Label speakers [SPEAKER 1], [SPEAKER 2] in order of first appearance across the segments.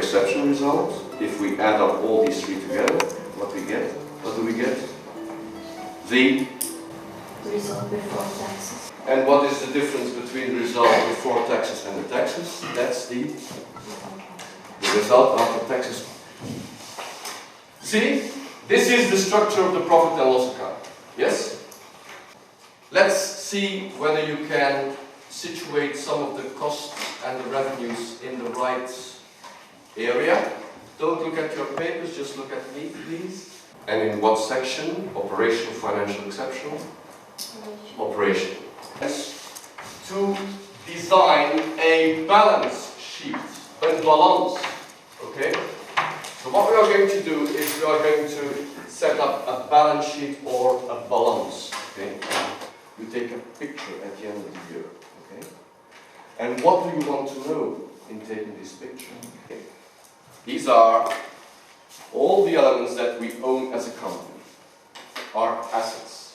[SPEAKER 1] exception result. If we add up all these three together, what we get? What do we get? The
[SPEAKER 2] result before taxes.
[SPEAKER 1] And what is the difference between the result before taxes and the taxes? That's the result after taxes. See, this is the structure of the profit and loss account. Yes? Let's see whether you can situate some of the costs and the revenues in the right area. Don't look at your papers, just look at me, please. And in what section? Operational, financial, exceptional? Operation. Yes. To design a balance sheet, a balance. Okay? So what we are going to do is we are going to set up a balance sheet or a balance. Okay? You take a picture at the end of the year. Okay? And what do you want to know in taking this picture? Okay? These are all the elements that we own as a company, our assets.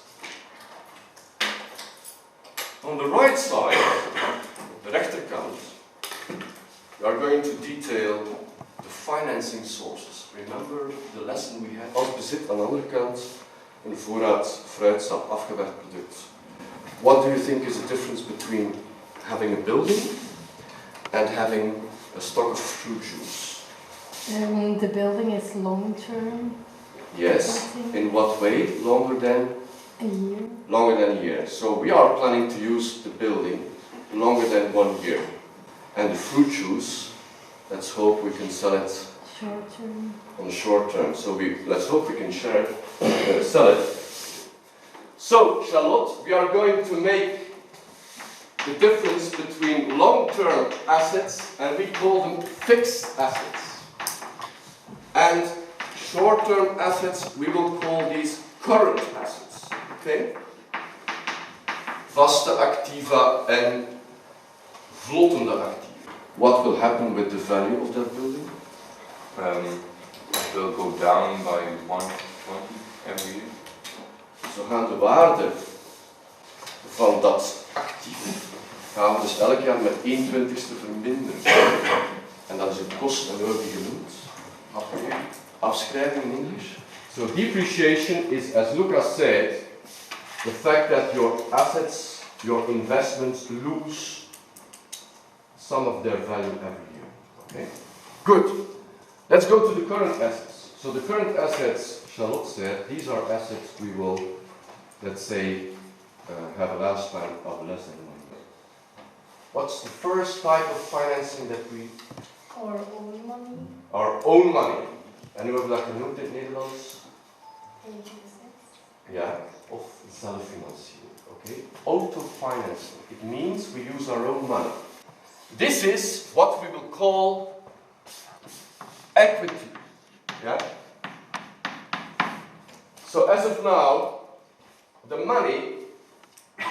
[SPEAKER 1] On the right side, the rechterkant, we are going to detail the financing sources. Remember the lesson we had? Als bezit aan de andere kant een voorraad fruitsap afgewerkt product. What do you think is the difference between having a building and having a stock of fruit juice?
[SPEAKER 2] The building is long term.
[SPEAKER 1] Yes. In what way? Longer than?
[SPEAKER 2] A year.
[SPEAKER 1] Longer than a year. So we are planning to use the building longer than 1 year. And the fruit juice, let's hope we can sell it
[SPEAKER 2] short term.
[SPEAKER 1] On the short term. So let's hope we can sell it. So, Charlotte, we are going to make the difference between long-term assets, and we call them fixed assets. And short-term assets, we will call these current assets. Okay? Vaste activa en vlottende activa. What will happen with the value of that building?
[SPEAKER 3] It will go down by 120 every year.
[SPEAKER 1] Zo gaan de waarde van dat actief gaan we dus elk jaar met 1/20 verminderen. En dat is een kost, en we hebben die genoemd. Afschrijving in English. So depreciation is, as Lucas said, the fact that your assets, your investments lose some of their value every year. Okay? Good. Let's go to the current assets. So the current assets, Charlotte said, these are assets we will, let's say, have a lifespan of less than 1 year. What's the first type of financing that we...
[SPEAKER 2] Our own money.
[SPEAKER 1] Our own money. En hoe hebben we dat genoemd in het Nederlands? Ja, of zelffinanciering. Okay? Autofinancing. It means we use our own money. This is what we will call equity. Yeah? So as of now, the money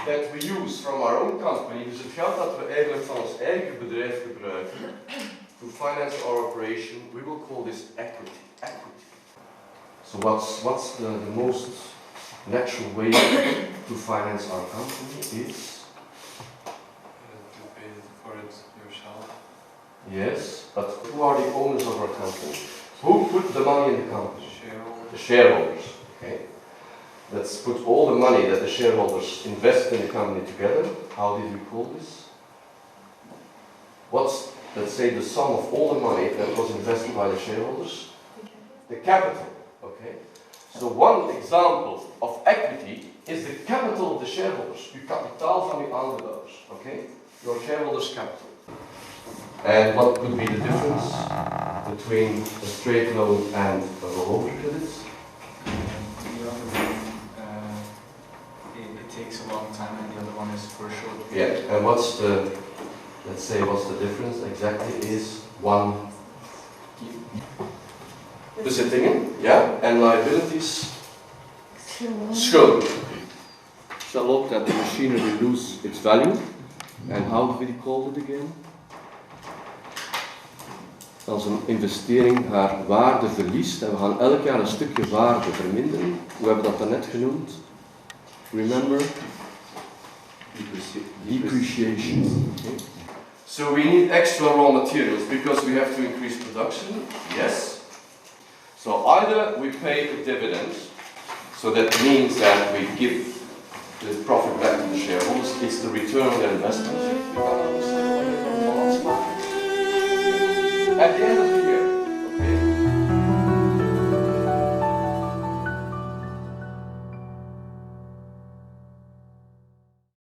[SPEAKER 1] that we use from our own company, dus het geld dat we eigenlijk van ons eigen bedrijf gebruiken, to finance our operation, we will call this equity. Equity. So what's the most natural way to finance our company is?
[SPEAKER 3] To pay for it yourself.
[SPEAKER 1] Yes, but who are the owners of our company? Who put the money in the company?
[SPEAKER 3] Shareholders.
[SPEAKER 1] The shareholders. Okay. Let's put all the money that the shareholders invest in the company together. How did we call this? What's, let's say, the sum of all the money that was invested by the shareholders? The capital. Okay. So one example of equity is the capital of the shareholders. Uw kapitaal van uw aandeelhouders. Okay. Your shareholders' capital. And what could be the difference between a straight loan and a revolving credit?
[SPEAKER 4] The other one, it takes a long time, and the other one is for a short period.
[SPEAKER 1] Yeah, and what's the, let's say, what's the difference exactly is one bezittingen, yeah, and liabilities, schulden. Charlotte, that the machinery lose its value, and how do we call it again? Als een investering haar waarde verliest en we gaan elk jaar een stukje waarde verminderen. Hoe hebben we dat daarnet genoemd? Remember? Depreciation. Okay. So we need extra raw materials because we have to increase production, yes. So either we pay a dividend, so that means that we give the profit back to the shareholders, it's the return on their investment. At the end of